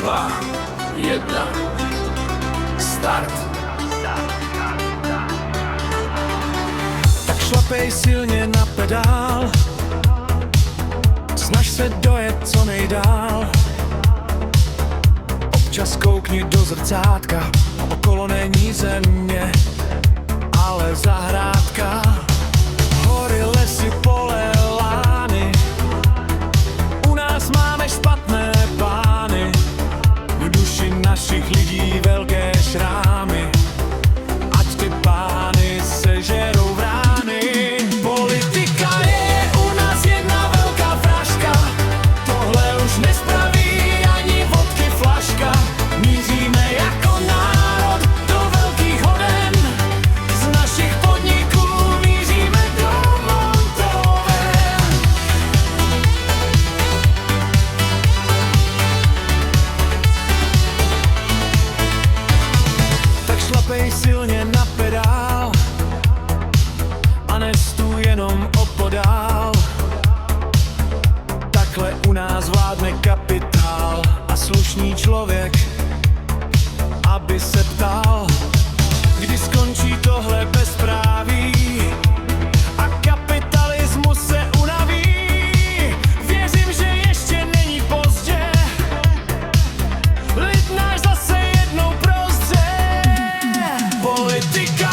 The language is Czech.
2, 1, start. Tak šlapej silně na pedál, snaž se dojet co nejdál. Občas koukni do zrcátka, okolo není země, ale zahrádka. Hory, lesy, pole, lány, u nás máme špatné plány. V duši našich lidí velké šrámy, ať ty pány sežerou vrány. Politika je u nás jedna velká fraška, tohle už nespraví ani vodky flaška. Míříme jako národ do velkých hoden, z našich podniků míříme do montoven. Tak šlapej silně na pedál a nestůj jenom opodál. Takhle u nás vládne kapitál a slušný člověk, aby se ptal, kdy skončí tohle bezpráví a kapitalismus se unaví. Věřím, že ještě není pozdě, lid náš zase jednou prozře. Politika